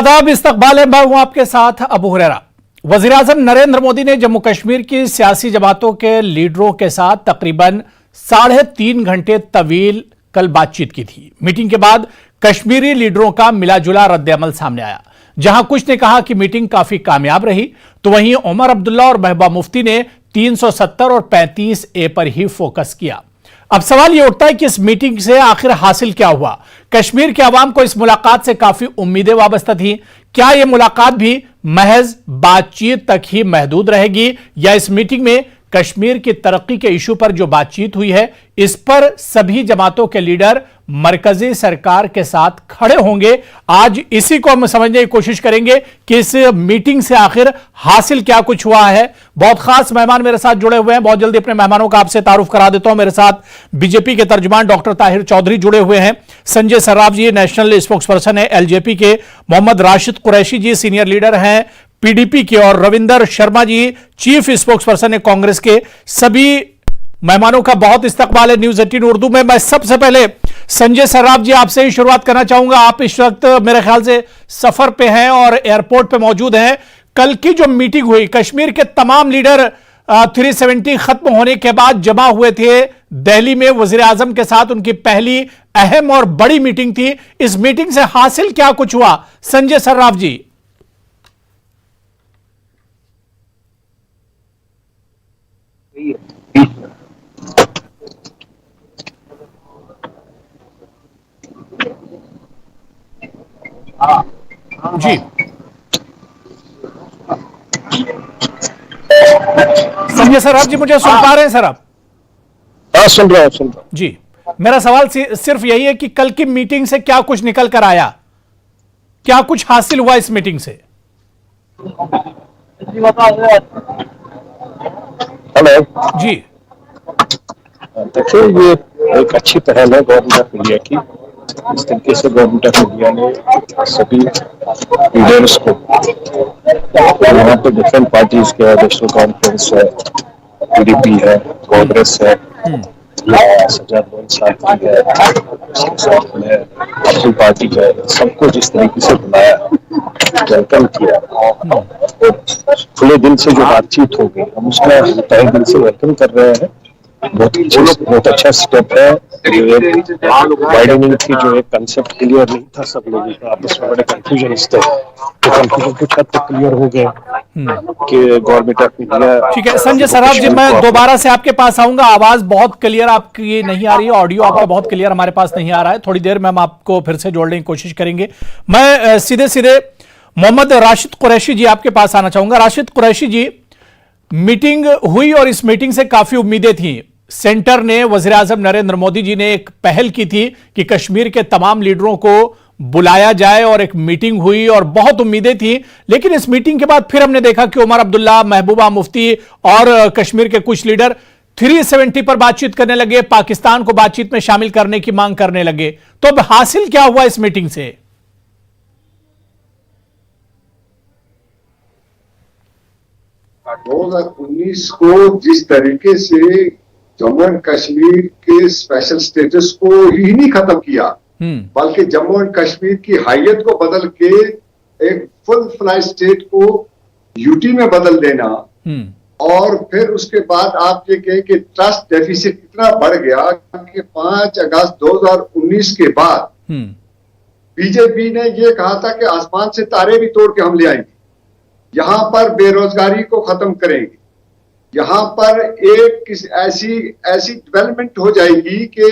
आदाब, इस्तकबाल है। मैं हूं आपके साथ अबू हुरैरा। वज़ीर-ए-आज़म नरेंद्र मोदी ने जम्मू कश्मीर की सियासी जमातों के लीडरों के साथ तकरीबन 3.5 घंटे तवील कल बातचीत की थी। मीटिंग के बाद कश्मीरी लीडरों का मिला-जुला रद्द-ए-अमल सामने आया। जहां कुछ ने कहा कि मीटिंग काफी कामयाब रही, तो वहीं उमर अब्दुल्ला और महबूबा मुफ्ती ने 370 और 35A पर ही फोकस किया। अब सवाल यह उठता है कि इस मीटिंग से आखिर हासिल क्या हुआ। कश्मीर के अवाम को इस मुलाकात से काफी उम्मीदें वाबस्ता थी। क्या यह मुलाकात भी महज बातचीत तक ही महदूद रहेगी, या इस मीटिंग में कश्मीर की तरक्की के इशू पर जो बातचीत हुई है, इस पर सभी जमातों के लीडर मरकजी सरकार के साथ खड़े होंगे? आज इसी को हम समझने की कोशिश करेंगे कि इस मीटिंग से आखिर हासिल क्या कुछ हुआ है। बहुत खास मेहमान मेरे साथ जुड़े हुए हैं। बहुत जल्दी अपने मेहमानों का आपसे तारुफ करा देता हूं। मेरे साथ बीजेपी के तर्जुमान डॉक्टर ताहिर चौधरी जुड़े हुए हैं। संजय सर्राफ जी नेशनल स्पोक्स पर्सन है एलजेपी के। मोहम्मद राशिद कुरैशी जी सीनियर लीडर हैं पीडीपी के। और Ravinder Sharma ji chief spokes person है कांग्रेस के। सभी मेहमानों का बहुत इस्तकबाल है न्यूज 18 उर्दू में। मैं सबसे पहले संजय सर्राफ जी आपसे ही शुरुआत करना चाहूंगा। आप इस वक्त मेरे ख्याल से सफर पे हैं और एयरपोर्ट पे मौजूद हैं। कल की जो मीटिंग हुई, कश्मीर के तमाम लीडर 370 खत्म होने के बाद जमा हुए थे दिल्ली में वजीर आजम के साथ। उनकी पहली अहम और बड़ी मीटिंग थी। इस मीटिंग से हासिल क्या कुछ हुआ, संजय सर्राफ जी? जी संजय सर्राफ जी, मुझे सुन पा रहे हैं सर आप? हाँ, सुन रहा हूं जी। मेरा सवाल सिर्फ यही है कि कल की मीटिंग से क्या कुछ निकल कर आया, क्या कुछ हासिल हुआ इस मीटिंग से? हेलो जी। देखिए, ये एक अच्छी पहल है गवर्नमेंट ऑफ इंडिया की। इस तरीके से गवर्नमेंट ऑफ इंडिया ने सभी लीडर्स को, यहाँ पे डिफरेंट पार्टीज के नेशनल कॉन्फ्रेंस है, पीडीपी है, कांग्रेस है, सजाद साथी है, उसके साथ में अपनी पार्टी है, सबको जिस तरीके से बुलाया, वेलकम किया और खुले दिल से जो बातचीत हो गई, हम उसका तहे दिल से वेलकम कर रहे हैं। बहुत अच्छा स्टेप है। वाइडनिंग की जो एक कंसेप्ट क्लियर नहीं था सब लोगों का, आपस में बड़े कंफ्यूजन थे, तो कंफ्यूजन कुछ हद तक क्लियर हो गए कि गवर्नमेंट ऑफ इंडिया। ठीक है संजय सर्राफ जी, मैं दोबारा से आपके पास आऊंगा। आवाज बहुत क्लियर आपकी नहीं आ रही है, ऑडियो आपका बहुत क्लियर हमारे पास नहीं आ रहा है। थोड़ी देर में हम आपको फिर से जोड़ने की कोशिश करेंगे। मैं सीधे सीधे मोहम्मद राशिद कुरैशी जी आपके पास आना चाहूंगा। राशिद कुरैशी जी, मीटिंग हुई और इस मीटिंग से काफी उम्मीदें थी। सेंटर ने, वजीर आजम नरेंद्र मोदी जी ने एक पहल की थी कि कश्मीर के तमाम लीडरों को बुलाया जाए और एक मीटिंग हुई और बहुत उम्मीदें थी। लेकिन इस मीटिंग के बाद फिर हमने देखा कि उमर अब्दुल्ला, महबूबा मुफ्ती और कश्मीर के कुछ लीडर 370 पर बातचीत करने लगे, पाकिस्तान को बातचीत में शामिल करने की मांग करने लगे। तो अब हासिल क्या हुआ इस मीटिंग से? 2019 को जिस तरीके से जम्मू एंड कश्मीर के स्पेशल स्टेटस को ही नहीं खत्म किया, बल्कि जम्मू एंड कश्मीर की हैयत को बदल के एक फुल फ्लाई स्टेट को यूटी में बदल देना, और फिर उसके बाद आप ये कहें कि ट्रस्ट डेफिसिट इतना बढ़ गया कि 5 अगस्त 2019 के बाद बीजेपी ने ये कहा था कि आसमान से तारे भी तोड़ के हम ले आएंगे, यहां पर बेरोजगारी को खत्म करेंगे, यहां पर एक ऐसी डेवलपमेंट हो जाएगी कि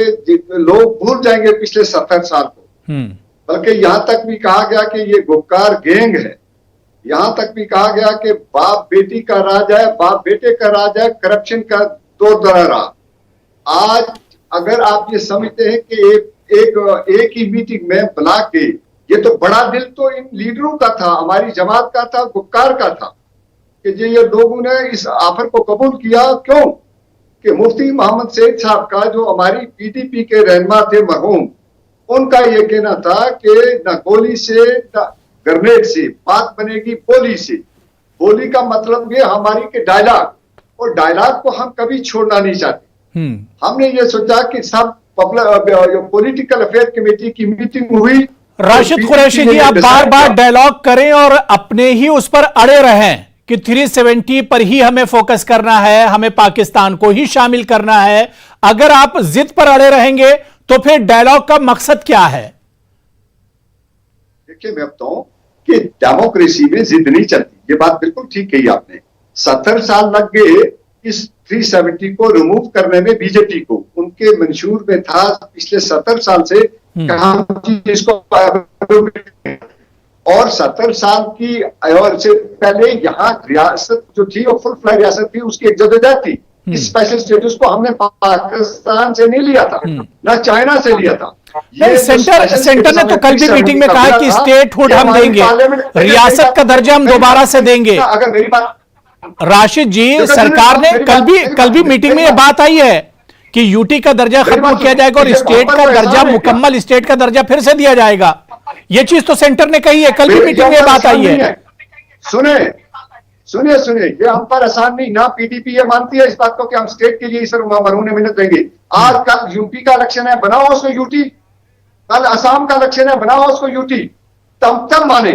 लोग भूल जाएंगे पिछले 70 साल को। बल्कि यहां तक भी कहा गया कि ये गुपकार गैंग है। यहां तक भी कहा गया कि बाप बेटी का राज है, बाप बेटे का राज है, करप्शन का दौर दरा रहा। आज अगर आप ये समझते हैं कि एक ही मीटिंग में बुला के, ये तो बड़ा दिल तो इन लीडरों का था, हमारी जमात का था, गुपकार का था कि ये लोगों ने इस ऑफर को कबूल किया। क्यों कि मुफ्ती मोहम्मद सईद साहब का, जो हमारी पीडीपी के रहनुमा थे मरहूम, उनका यह कहना था कि न गोली से न ग्रेनेड से बात बनेगी, बोली से। बोली का मतलब ये हमारी के डायलॉग, और डायलॉग को हम कभी छोड़ना नहीं चाहते। हमने ये सोचा कि सब पॉलिटिकल अफेयर कमेटी की मीटिंग हुई राशिद कुरैशी जी, आप बार बार डायलॉग करें और अपने ही उस पर अड़े रहें कि 370 पर ही हमें फोकस करना है, हमें पाकिस्तान को ही शामिल करना है। अगर आप जिद पर अड़े रहेंगे तो फिर डायलॉग का मकसद क्या है? देखिए, मैं बताऊं कि डेमोक्रेसी में जिद नहीं चलती, ये बात बिल्कुल ठीक कही आपने। 70 साल लग गए इस 370 को रिमूव करने में बीजेपी को। उनके मंशूर में था पिछले 70 साल से इसको, और 70 साल की और से पहले यहाँ रियासत जो थी वो फुल फ्लैग रियासत थी, उसकी एक जदोजहद थी। इस स्पेशल स्टेटस को हमने पाकिस्तान से नहीं लिया था, ना चाइना से लिया था। सेंटर ने तो कल भी मीटिंग में कहा कि स्टेटहुड हम देंगे, रियासत का दर्जा हम दोबारा से देंगे। अगर मेरी बात, राशिद जी, सरकार ने कल भी मीटिंग में यह बात आई है कि यूटी का दर्जा खत्म किया जाएगा और स्टेट का दर्जा, मुकम्मल स्टेट का दर्जा फिर से दिया जाएगा। यह चीज तो सेंटर ने कही है, कल भी मीटिंग में बात आई है। सुनिए, ये हम पर आसान नहीं। ना पीडीपी ये मानती है इस बात को कि हम स्टेट के लिए सर मरहूने मिन्नत देंगे। आज कल यूपी का इलेक्शन है, बनाओ उसको यूटी। कल असम का इलेक्शन है, बनाओ उसको यूटी। तब माने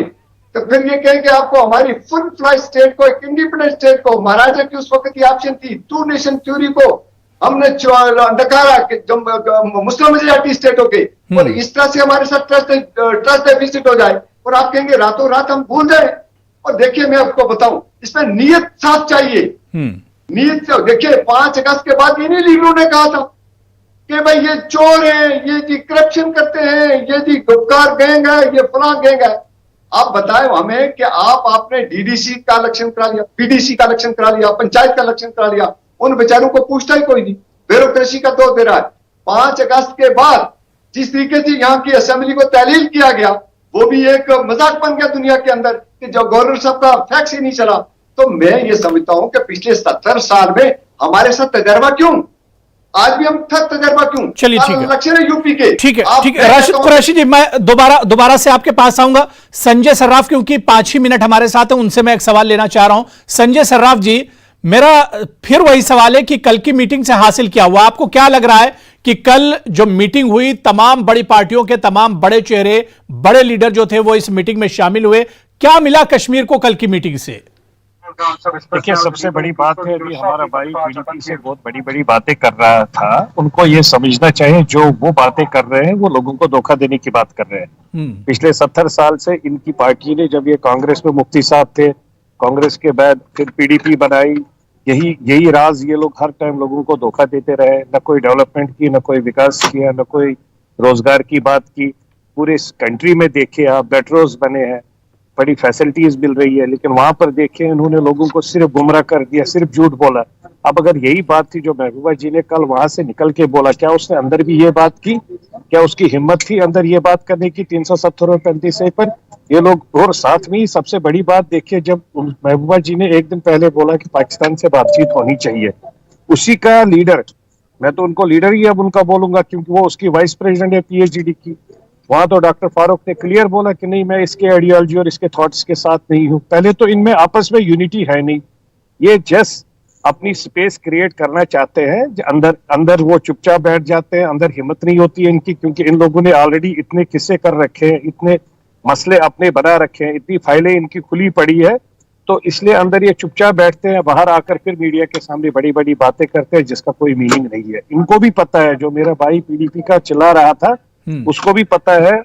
तो फिर ये कहें कि आपको हमारी फुल फ्लैग स्टेट को, एक इंडिपेंडेंट स्टेट को, महाराजा की उस वक्त की ऑप्शन थी, टू नेशन थ्योरी को हमने नकारा कि मुस्लिम मेजॉरिटी स्टेटों के, और इस तरह से हमारे साथ ट्रस्ट डेफिसिट हो जाए और आप कहेंगे रातों रात हम भूल जाए। और देखिए, मैं आपको बताऊं, इसमें नीयत साफ चाहिए। नीयत देखिए, 5 अगस्त के बाद इन्हीं लीडरों ने कहा था कि भाई ये चोर हैं, ये जी करप्शन करते हैं, ये जी गुपकार गैंग है, ये फलां गैंग है। आप बताएं हमें कि आपने डीडीसी का इलेक्शन करा लिया, पीडीसी का इलेक्शन करा लिया, पंचायत का इलेक्शन करा लिया, उन बेचारों को पूछता ही कोई नहीं। ब्यूरोक्रेसी का दौर दे रहा है। 5 अगस्त के बाद जिस तरीके से यहाँ की असेंबली को तहलील किया गया, वो भी एक मजाक बन गया दुनिया के अंदर कि जब गवर्नर साहब का फैक्स ही नहीं चला। तो मैं ये समझता हूं कि पिछले 70 साल में हमारे साथ तजर्बा क्यों, आज भी हम तजर्बा क्यों। चलिए, ठीक है, इलेक्शन है यूपी के। ठीक है राशिद कुरैशी जी, मैं दोबारा से आपके पास आऊंगा। संजय सर्राफ क्योंकि 5 ही मिनट हमारे साथ हैं, उनसे मैं एक सवाल लेना चाह रहा हूं। संजय सर्राफ जी, मेरा फिर वही सवाल है कि कल की मीटिंग से हासिल क्या हुआ? आपको क्या लग रहा है कि कल जो मीटिंग हुई, तमाम बड़ी पार्टियों के तमाम बड़े चेहरे, बड़े लीडर जो थे वो इस मीटिंग में शामिल हुए, क्या मिला कश्मीर को कल की मीटिंग से? देखिए, सबसे बड़ी बात है अभी हमारा भाई पीडीपी से बहुत बड़ी बड़ी बातें कर रहा था। उनको ये समझना चाहिए जो वो बातें कर रहे हैं वो लोगों को धोखा देने की बात कर रहे हैं। पिछले 70 साल से इनकी पार्टी ने, जब ये कांग्रेस में मुफ्ती साहब थे, कांग्रेस के बाद फिर पीडीपी बनाई, यही राज ये लोग हर टाइम लोगों को धोखा देते रहे। न कोई डेवलपमेंट की, न कोई विकास किया, न कोई रोजगार की बात की। पूरे कंट्री में देखे आप, मेट्रोज बने हैं, बड़ी फैसिलिटीज मिल रही है, लेकिन वहां पर देखें इन्होंने लोगों को सिर्फ गुमराह कर दिया, सिर्फ झूठ बोला। अब अगर यही बात थी जो महबूबा जी ने कल वहां से निकल के बोला, क्या उसने अंदर भी ये बात की? क्या उसकी हिम्मत थी अंदर ये बात करने की 370 और 35 पर ये लोग? और साथ में ही सबसे बड़ी बात देखिए, जब महबूबा जी ने एक दिन पहले बोला कि पाकिस्तान से बातचीत होनी चाहिए, उसी का लीडर, मैं तो उनको लीडर ही अब उनका बोलूंगा क्योंकि वो उसकी वाइस प्रेसिडेंट है पीएचडी की, वहां तो डॉक्टर फारूक ने क्लियर बोला कि नहीं, मैं इसके आइडियोलॉजी और इसके थॉट्स के साथ नहीं हूं। पहले तो इनमें आपस में यूनिटी है नहीं, ये जस्ट अपनी स्पेस क्रिएट करना चाहते हैं। अंदर वो चुपचाप बैठ जाते हैं, अंदर हिम्मत नहीं होती है इनकी, क्योंकि इन लोगों ने ऑलरेडी इतने किस्से कर रखे हैं, इतने मसले अपने बना रखे हैं, इतनी फाइलें इनकी खुली पड़ी है, तो इसलिए अंदर ये चुपचाप बैठते हैं। बाहर आकर फिर मीडिया के सामने बड़ी बड़ी बातें करते हैं जिसका कोई मीनिंग नहीं है। इनको भी पता है, जो मेरा भाई पीडीपी का चिल्ला रहा था उसको भी पता है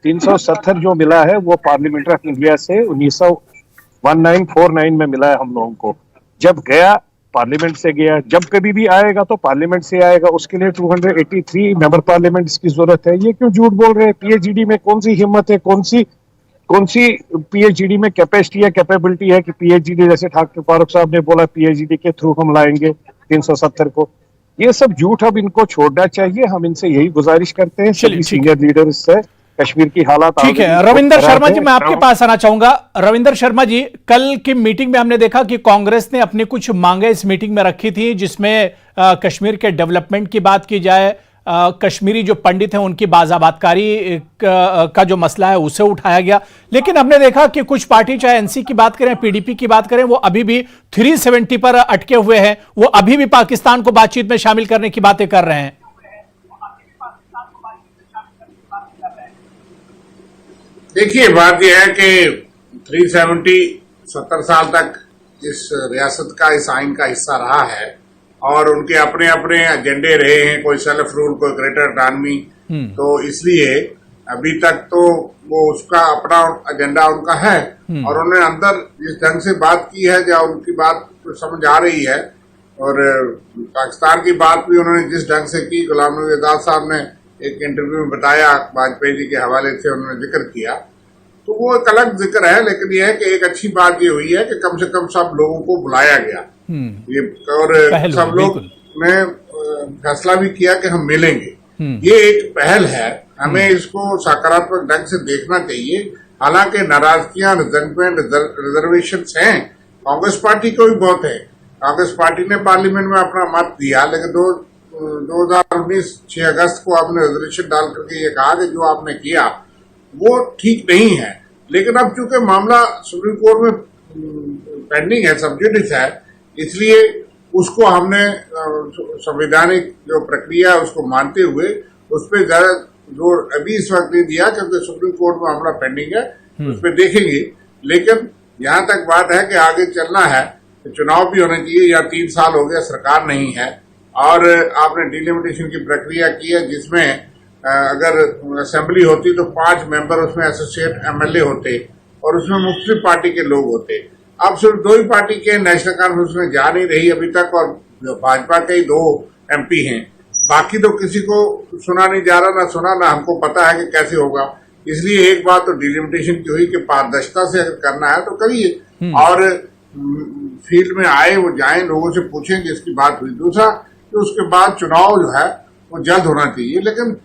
370 जो मिला है वो पार्लियामेंट ऑफ इंडिया से 1949 में मिला है हम लोगों को। जब गया पार्लियामेंट से गया, जब कभी भी आएगा तो पार्लियामेंट से आएगा, उसके लिए 283 मेंबर पार्लियामेंट की जरूरत है। ये क्यों झूठ बोल रहे हैं? पीएचडी में कौन सी हिम्मत है, कौन सी पीएचडी में कैपेसिटी है, कैपेबिलिटी है कि पीएचडी, जैसे डॉक्टर फारूक साहब ने बोला पीएचडी के थ्रू हम लाएंगे 370 को? ये सब झूठ अब इनको छोड़ना चाहिए। हम इनसे यही गुजारिश करते हैं, सभी सीनियर लीडर्स से। कश्मीर की हालात ठीक है। रविंदर शर्मा जी, मैं आपके पास आना चाहूंगा। रविंदर शर्मा जी, कल की मीटिंग में हमने देखा कि कांग्रेस ने अपनी कुछ मांगे इस मीटिंग में रखी थी, जिसमें कश्मीर के डेवलपमेंट की बात की जाए, कश्मीरी जो पंडित हैं उनकी बाजाबादकारी का जो मसला है उसे उठाया गया। लेकिन हमने देखा कि कुछ पार्टी, चाहे एनसी की बात करें, पीडीपी की बात करें, वो अभी भी 370 पर अटके हुए हैं। वो अभी भी पाकिस्तान को बातचीत में शामिल करने की बातें कर रहे हैं। देखिए, बात यह है कि 70 साल तक इस रियासत का, इस आइन का हिस्सा रहा है और उनके अपने अपने एजेंडे रहे हैं, कोई सेल्फ रूल, कोई ग्रेटर ऑटोनॉमी। तो इसलिए अभी तक तो वो उसका अपना एजेंडा उनका है और उन्होंने अंदर जिस ढंग से बात की है, जहाँ उनकी बात समझ आ रही है, और पाकिस्तान की बात भी उन्होंने जिस ढंग से की, गुलाम नबी आजाद साहब ने एक इंटरव्यू में बताया, वाजपेयी जी के हवाले से उन्होंने जिक्र किया, तो वो एक अलग जिक्र है। लेकिन यह है कि एक अच्छी बात ये हुई है कि कम से कम सब लोगों को बुलाया गया ये, और सब लोग ने फैसला भी किया कि हम मिलेंगे। ये एक पहल है, हमें इसको सकारात्मक ढंग से देखना चाहिए। हालांकि नाराजगियां, रिजर्वेंट, रिजर्वेशन हैं, कांग्रेस पार्टी को भी बहुत है। कांग्रेस पार्टी ने पार्लियामेंट में अपना मत दिया, लेकिन 2019 6 अगस्त को आपने रेजोल्यूशन डाल करके ये कहा कि जो आपने किया वो ठीक नहीं है। लेकिन अब चूंकि मामला सुप्रीम कोर्ट में पेंडिंग है, सब्जुडिस है, इसलिए उसको हमने संवैधानिक जो प्रक्रिया है उसको मानते हुए उस पर ज्यादा जोर अभी इस वक्त नहीं दिया, क्योंकि सुप्रीम कोर्ट में मामला पेंडिंग है, उस पर देखेंगे। लेकिन यहाँ तक बात है कि आगे चलना है, चुनाव भी होने चाहिए। या 3 साल हो गया सरकार नहीं है और आपने डिलिमिटेशन की प्रक्रिया की है, जिसमें अगर असेंबली होती तो 5 मेंबर उसमें एसोसिएट एमएलए होते और उसमें मुख्तलिफ पार्टी के लोग होते। अब सिर्फ 2 ही पार्टी के नेशनल कॉन्फ्रेंस में जा नहीं रही अभी तक, और भाजपा के ही 2 एमपी हैं, बाकी तो किसी को सुना नहीं जा रहा, ना सुना, ना हमको पता है कि कैसे होगा। इसलिए एक बात तो डिलिमिटेशन की हुई कि पारदर्शिता से अगर करना है तो करिए और फील्ड में आए, वो जाएं, लोगों से पूछें जिसकी बात हुई। दूसरा कि उसके बाद चुनाव जो है वो जल्द होना चाहिए, लेकिन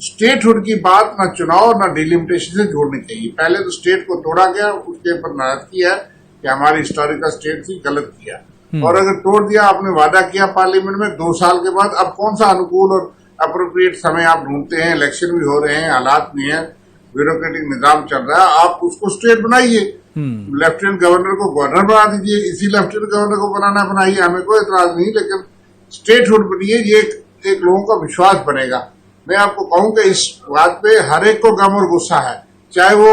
स्टेटहुड की बात ना चुनाव ना डिलिमिटेशन से जोड़नी चाहिए। पहले तो स्टेट को तोड़ा गया, उसके ऊपर नाराजगी है कि हमारी हिस्टोरिकल स्टेट थी, गलत किया। और अगर तोड़ दिया, आपने वादा किया पार्लियामेंट में 2 साल के बाद, अब कौन सा अनुकूल और अप्रोप्रिएट समय आप ढूंढते हैं? इलेक्शन भी हो रहे हैं, हालात नहीं है, ब्यूरोक्रेटिक निजाम चल रहा है, आप उसको स्टेट बनाइए। लेफ्टिनेंट गवर्नर को गवर्नर बना दीजिए, इसी लेफ्टिनेंट गवर्नर को बनाना बनाइए, हमें कोई एतराज नहीं, लेकिन स्टेटहुड बनिए, ये एक लोगों का विश्वास बनेगा। मैं आपको कहूं कि इस बात पे हर एक को गम और गुस्सा है, चाहे वो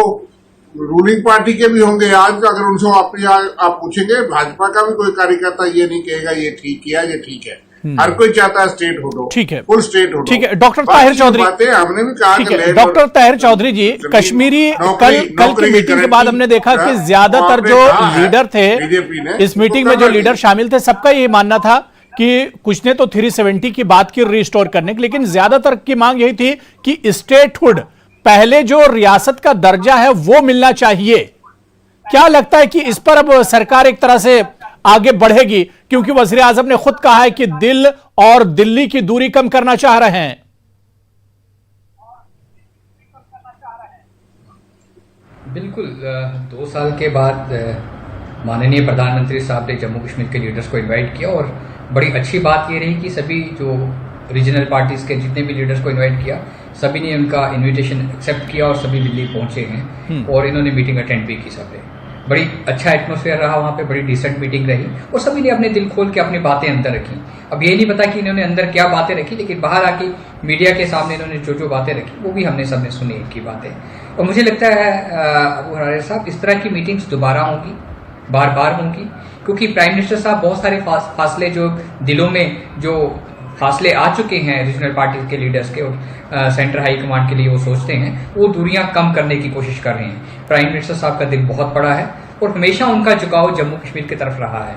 रूलिंग पार्टी के भी होंगे। आज अगर उनसे आप पूछेंगे, भाजपा का भी कोई कार्यकर्ता ये नहीं कहेगा ये ठीक किया, ये ठीक है। हर कोई चाहता है स्टेट हो, ठीक है, फुल स्टेट हो। ठीक है। डॉक्टर ताहिर चौधरी, हमने भी कहा कि डॉक्टर ताहिर चौधरी जी, कश्मीरी कल की मीटिंग के बाद हमने देखा कि ज्यादातर जो लीडर थे इस मीटिंग में, जो लीडर शामिल थे, सबका ये मानना था कि कुछ ने तो 370 की बात की रिस्टोर करने की, लेकिन ज्यादातर की मांग यही थी कि स्टेटहुड, पहले जो रियासत का दर्जा है वो मिलना चाहिए। क्या लगता है कि इस पर अब सरकार एक तरह से आगे बढ़ेगी, क्योंकि वजीर आजम ने खुद कहा है कि दिल और दिल्ली की दूरी कम करना चाह रहे हैं? बिल्कुल, 2 साल के बाद माननीय प्रधानमंत्री साहब ने जम्मू कश्मीर के लीडर्स को इनवाइट किया और बड़ी अच्छी बात ये रही कि सभी जो रीजनल पार्टीज के जितने भी लीडर्स को इनवाइट किया, सभी ने उनका इनविटेशन एक्सेप्ट किया और सभी दिल्ली पहुंचे हैं और इन्होंने मीटिंग अटेंड भी की। सबने बड़ी अच्छा एटमॉस्फेयर रहा वहाँ पे, बड़ी डिसेंट मीटिंग रही और सभी ने अपने दिल खोल के अपनी बातें अंदर रखी। अब ये नहीं पता कि इन्होंने अंदर क्या बातें रखी, लेकिन बाहर आके मीडिया के सामने इन्होंने जो बातें रखी वो भी हमने सबने सुनी इनकी बातें। और मुझे लगता है अबू हुरैरा साहब, इस तरह की मीटिंग्स दोबारा होंगी, बार बार होंगी, क्योंकि प्राइम मिनिस्टर साहब बहुत सारे फासले जो दिलों में जो फासले आ चुके हैं रीजनल पार्टी के लीडर्स के और सेंट्रल हाई कमांड के लिए वो सोचते हैं, वो दूरियां कम करने की कोशिश कर रहे हैं। प्राइम मिनिस्टर साहब का दिल बहुत बड़ा है और हमेशा उनका झुकाव जम्मू कश्मीर की तरफ रहा है।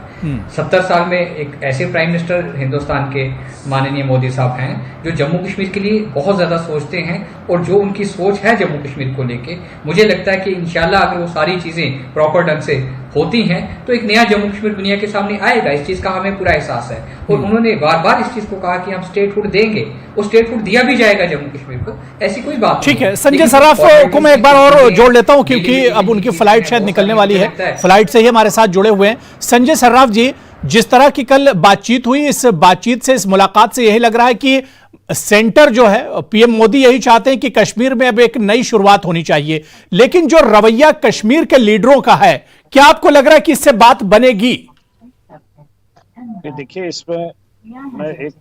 70 साल में एक ऐसे प्राइम मिनिस्टर हिंदुस्तान के माननीय मोदी साहब हैं जो जम्मू कश्मीर के लिए बहुत ज्यादा सोचते हैं और जो उनकी सोच है जम्मू कश्मीर को लेके, मुझे लगता है कि इंशाल्लाह अगर वो सारी चीजें प्रॉपर ढंग से होती हैं तो एक नया जम्मू कश्मीर दुनिया के सामने आएगा। इस चीज का हमें पूरा एहसास है और उन्होंने बार बार इस चीज को कहा कि हम स्टेटहुड देंगे, वो स्टेटहुड दिया भी जाएगा जम्मू कश्मीर को, ऐसी कोई बात ठीक है। संजय सर्राफ को मैं एक बार और जोड़ लेता हूं, क्योंकि अब उनकी फ्लाइट शायद निकलने वाली है, फ्लाइट से ही हमारे साथ जुड़े हुए हैं। संजय सर्राफ जी, जिस तरह की कल बातचीत हुई, इस बातचीत से, इस मुलाकात से यही लग रहा है कि सेंटर जो है, पीएम मोदी यही चाहते हैं कि कश्मीर में अब एक नई शुरुआत होनी चाहिए, लेकिन जो रवैया कश्मीर के लीडरों का है, क्या आपको लग रहा है कि इससे बात बनेगी? देखिए, इसमें मैं एक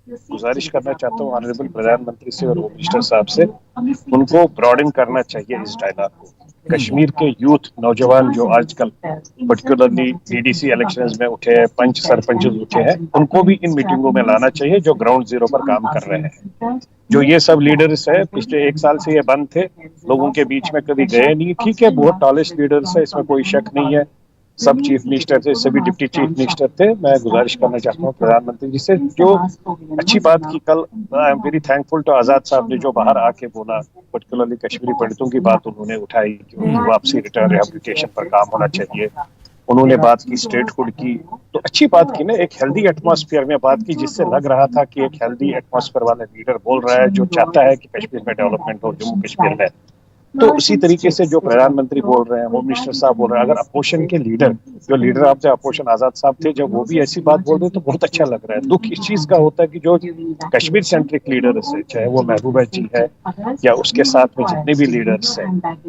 गुजारिश करना चाहता हूँ ऑनरेबल प्रधानमंत्री से और होम मिनिस्टर साहब से, उनको ब्रॉडन करना चाहिए इस डायलॉग को। कश्मीर के यूथ नौजवान जो आजकल पर्टिकुलरली डीडीसी इलेक्शंस में उठे हैं, पंच सरपंच उठे हैं, उनको भी इन मीटिंगों में लाना चाहिए जो ग्राउंड जीरो पर काम कर रहे हैं। जो ये सब लीडर्स है पिछले 1 साल से ये बंद थे, लोगों के बीच में कभी गए नहीं। ठीक है, बहुत टॉलेस्ट लीडर्स है, इसमें कोई शक नहीं है, सब चीफ मिनिस्टर थे, सभी डिप्टी चीफ मिनिस्टर थे। मैं गुजारिश करना चाहता हूँ प्रधानमंत्री जी से, जो अच्छी बात की कल, I am very thankful to Azad साहब ने जो बाहर आके बोला, पर्टिकुलरली कश्मीरी पंडितों की बात उन्होंने उठाई कि उनकी वापसी, रिटर्न, रिहेबिलिटेशन पर काम होना चाहिए। उन्होंने बात की स्टेटहुड की, तो अच्छी बात की ना, एक हेल्दी एटमॉस्फेयर में बात की, जिससे लग रहा था कि एक हेल्दी एटमॉस्फेयर वाला लीडर बोल रहा है जो चाहता है कि कश्मीर में डेवलपमेंट हो, जम्मू कश्मीर में। तो उसी तरीके से जो प्रधानमंत्री बोल रहे हैं, होम मिनिस्टर साहब बोल रहे हैं, अगर अपोजिशन के लीडर, जो लीडर ऑफ द अपोजिशन आजाद साहब थे, जब वो भी ऐसी बात बोल रहे हैं तो बहुत अच्छा लग रहा है। दुख इस चीज का होता है कि जो कश्मीर सेंट्रिक लीडर्स है, चाहे वो महबूबा जी है या उसके साथ में जितने भी लीडर्स हैं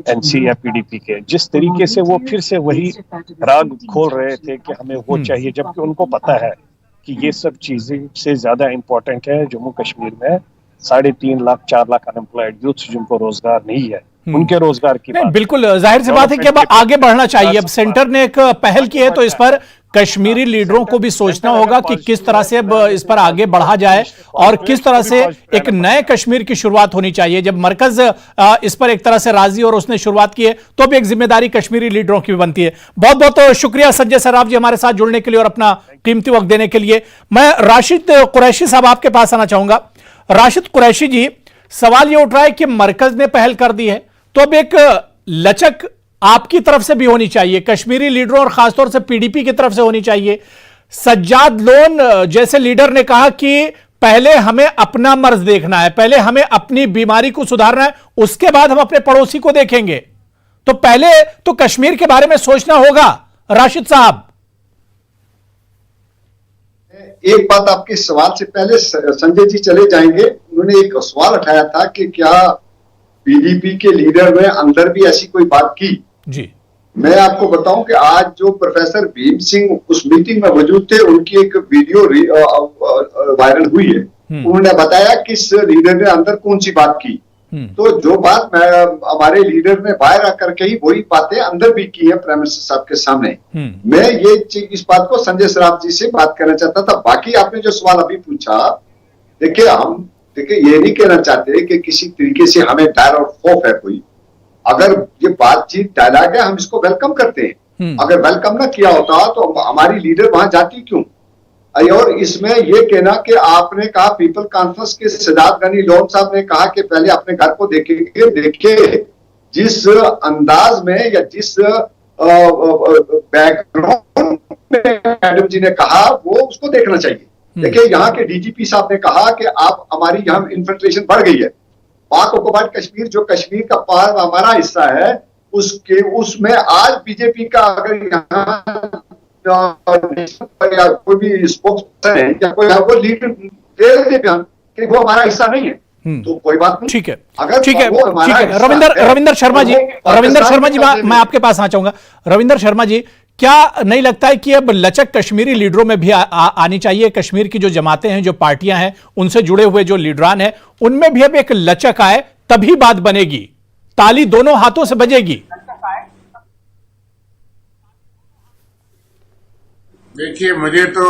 एनसी या पीडीपी के, जिस तरीके से वो फिर से वही राग खोल रहे थे कि हमें वो चाहिए, जबकि उनको पता है कि ये सब चीजें से ज्यादा इम्पोर्टेंट है जम्मू कश्मीर में 3.5 लाख 4 लाख अनएम्प्लॉयड यूथ जिनको रोजगार नहीं है, उनके रोजगार की बात। बिल्कुल जाहिर सी बात है कि अब आगे बढ़ना चाहिए। अब सेंटर ने एक पहल की है तो इस पर कश्मीरी लीडरों को भी सोचना होगा कि किस तरह से अब इस पर आगे बढ़ा जाए और किस तरह से एक नए कश्मीर की शुरुआत होनी चाहिए। जब मरकज इस पर एक तरह से राजी और उसने शुरुआत की है तो अब एक जिम्मेदारी कश्मीरी लीडरों की भी बनती है। बहुत बहुत शुक्रिया संजय सराफ जी हमारे साथ जुड़ने के लिए और अपना कीमती वक्त देने के लिए। मैं राशिद कुरैशी साहब आपके पास आना चाहूंगा। राशिद कुरैशी जी, सवाल यह उठ रहा है कि मरकज ने पहल कर दी है तो अब एक लचक आपकी तरफ से भी होनी चाहिए, कश्मीरी लीडरों और खासतौर से पीडीपी की तरफ से होनी चाहिए। सज्जाद लोन जैसे लीडर ने कहा कि पहले हमें अपना मर्ज देखना है, पहले हमें अपनी बीमारी को सुधारना है, उसके बाद हम अपने पड़ोसी को देखेंगे। तो पहले तो कश्मीर के बारे में सोचना होगा। राशिद साहब, एक बात आपके सवाल से पहले संजय जी चले जाएंगे, उन्होंने एक सवाल उठाया था कि क्या पीडीपी के लीडर ने अंदर भी ऐसी कोई बात की जी। मैं आपको बताऊं कि आज जो प्रोफेसर भीम सिंह उस मीटिंग में मौजूद थे, उनकी एक वीडियो वायरल हुई है। उन्होंने बताया कि इस लीडर ने अंदर कौन सी बात की। तो जो बात हमारे लीडर ने बाहर आकर के ही वही बातें अंदर भी की है प्राइम मिनिस्टर साहब के सामने। मैं ये इस बात को संजय सराफ जी से बात करना चाहता था। बाकी आपने जो सवाल अभी पूछा, देखिए ये नहीं कहना चाहते कि किसी तरीके से हमें डर और खौफ है कोई। अगर ये बातचीत डायलॉग है, हम इसको वेलकम करते हैं। अगर वेलकम ना किया होता तो हमारी लीडर वहां जाती क्यों। और इसमें ये कहना कि आपने कहा पीपल कॉन्फ्रेंस के सज्जाद गनी लोन साहब ने कहा कि पहले अपने घर को देखेंगे, देखिए जिस अंदाज में या जिस बैकग्राउंड में मैडम जी ने कहा वो उसको देखना चाहिए। देखिए यहाँ के डीजीपी साहब ने कहा कि आप हमारी यहाँ इन्फिल्ट्रेशन बढ़ गई है। पाक ऑक्युपाइड कश्मीर जो कश्मीर का पार हमारा हिस्सा है उसमें आज बीजेपी का अगर यहाँ या कोई भी स्पोक्सपर्सन है या कोई वो लीडर दे दे बयान कि वो हमारा हिस्सा नहीं है, तो कोई बात नहीं। ठीक है, अगर ठीक है, ठीक है। रविंदर शर्मा जी मैं आपके पास आना चाहूंगा। रविंदर शर्मा जी, क्या नहीं लगता है कि अब लचक कश्मीरी लीडरों में भी आनी चाहिए? कश्मीर की जो जमातें हैं, जो पार्टियां हैं, उनसे जुड़े हुए जो लीडरान हैं, उनमें भी अब एक लचक आए तभी बात बनेगी, ताली दोनों हाथों से बजेगी। देखिए, मुझे तो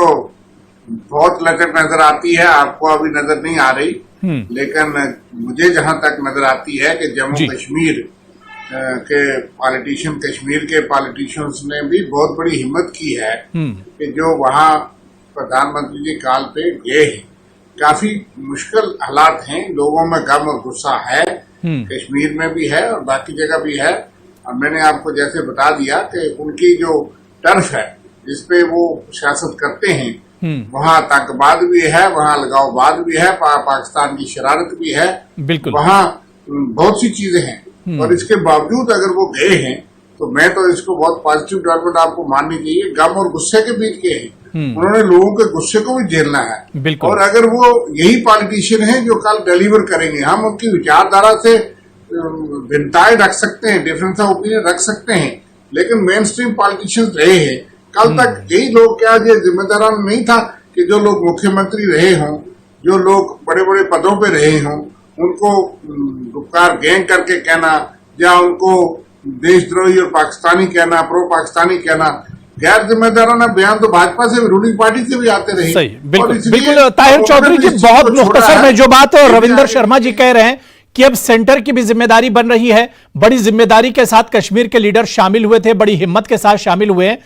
बहुत लचक नजर आती है, आपको अभी नजर नहीं आ रही, लेकिन मुझे जहां तक नजर आती है कि जम्मू कश्मीर के पॉलिटिशियन, कश्मीर के पॉलिटिशियंस ने भी बहुत बड़ी हिम्मत की है कि जो वहां प्रधानमंत्री जी काल पे गए हैं। काफी मुश्किल हालात हैं, लोगों में गम और गुस्सा है, कश्मीर में भी है और बाकी जगह भी है। और मैंने आपको जैसे बता दिया कि उनकी जो टर्फ है जिसपे वो सियासत करते हैं, वहां आतंकवाद भी है, वहां अलगाववाद भी है, पाकिस्तान की शरारत भी है, बिल्कुल वहां बहुत सी चीजें हैं। और इसके बावजूद अगर वो गए हैं तो मैं तो इसको बहुत पॉजिटिव डेवलपमेंट आपको माननी चाहिए। गम और गुस्से के बीच के हैं, उन्होंने लोगों के गुस्से को भी झेलना है। और अगर वो यही पॉलिटिशियन हैं जो कल डिलीवर करेंगे, हम उनकी विचारधारा से भिन्नताएं रख सकते हैं, डिफरेंस ऑफ ओपिनियन रख सकते हैं, लेकिन मेन स्ट्रीम पॉलिटिशियंस रहे हैं। कल तक यही लोग, क्या ये जिम्मेदारान नहीं था कि जो लोग मुख्यमंत्री रहे हों, जो लोग बड़े बड़े पदों पे रहे हों उनको गुपकार गैंग करके कहना या उनको देशद्रोही और पाकिस्तानी कहना, प्रो पाकिस्तानी कहना, गैर जिम्मेदाराना बयान तो भाजपा से भी, रूलिंग पार्टी से भी आते रहे। सही, बिल्कुल ताहिर चौधरी जी, बहुत मुख्तसर में जो बात रविंदर शर्मा जी कह रहे हैं कि अब सेंटर की भी जिम्मेदारी बन रही है, बड़ी जिम्मेदारी के साथ कश्मीर के लीडर शामिल हुए थे, बड़ी हिम्मत के साथ शामिल हुए हैं।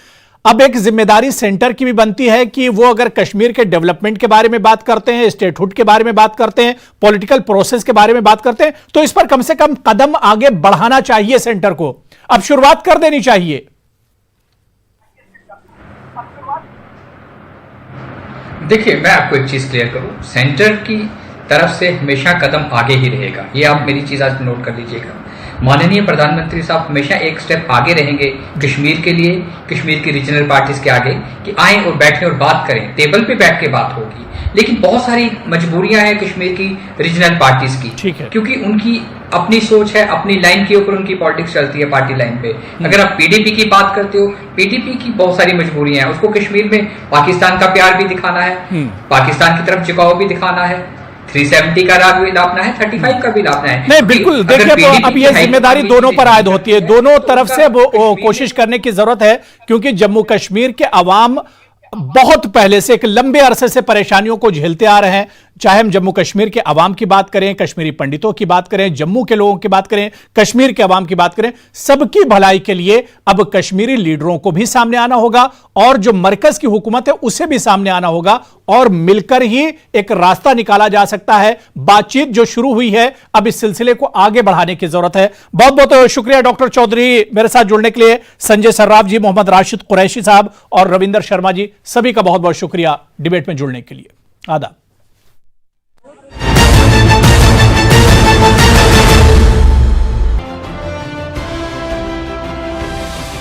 अब एक जिम्मेदारी सेंटर की भी बनती है कि वो अगर कश्मीर के डेवलपमेंट के बारे में बात करते हैं, स्टेटहुड के बारे में बात करते हैं, पॉलिटिकल प्रोसेस के बारे में बात करते हैं, तो इस पर कम से कम कदम आगे बढ़ाना चाहिए सेंटर को, अब शुरुआत कर देनी चाहिए। देखिए, मैं आपको एक चीज क्लियर करूं, सेंटर की तरफ से हमेशा कदम आगे ही रहेगा, ये आप मेरी चीज आज नोट कर लीजिएगा। माननीय प्रधानमंत्री साहब हमेशा एक स्टेप आगे रहेंगे कश्मीर के लिए, कश्मीर की रीजनल पार्टीज के आगे, कि आए और बैठे और बात करें, टेबल पे बैठ के बात होगी। लेकिन बहुत सारी मजबूरियां हैं कश्मीर की रीजनल पार्टीज की, क्योंकि उनकी अपनी सोच है, अपनी लाइन के ऊपर उनकी पॉलिटिक्स चलती है, पार्टी लाइन पे। अगर आप पीडीपी की बात करते हो, पीडीपी की बहुत सारी मजबूरियां हैं, उसको कश्मीर में पाकिस्तान का प्यार भी दिखाना है, पाकिस्तान की तरफ झुकाव भी दिखाना है, 370 का राग भी लापना है, 35 का भी लापना है। नहीं, बिल्कुल, देखिए अब ये जिम्मेदारी दोनों पर आयद होती है, दोनों तरफ से वो कोशिश करने की जरूरत है, क्योंकि जम्मू कश्मीर के अवाम बहुत पहले से एक लंबे अरसे से परेशानियों को झेलते आ रहे हैं। चाहे हम जम्मू कश्मीर के अवाम की बात करें, कश्मीरी पंडितों की बात करें, जम्मू के लोगों की बात करें, कश्मीर के अवाम की बात करें, सबकी भलाई के लिए अब कश्मीरी लीडरों को भी सामने आना होगा और जो मरकज की हुकूमत है उसे भी सामने आना होगा और मिलकर ही एक रास्ता निकाला जा सकता है। बातचीत जो शुरू हुई है, अब इस सिलसिले को आगे बढ़ाने की जरूरत है। बहुत बहुत शुक्रिया डॉक्टर चौधरी मेरे साथ जुड़ने के लिए, संजय सर्राफ जी, मोहम्मद राशिद कुरैशी साहब और रविंदर शर्मा जी, सभी का बहुत बहुत शुक्रिया डिबेट में जुड़ने के लिए। आदाब।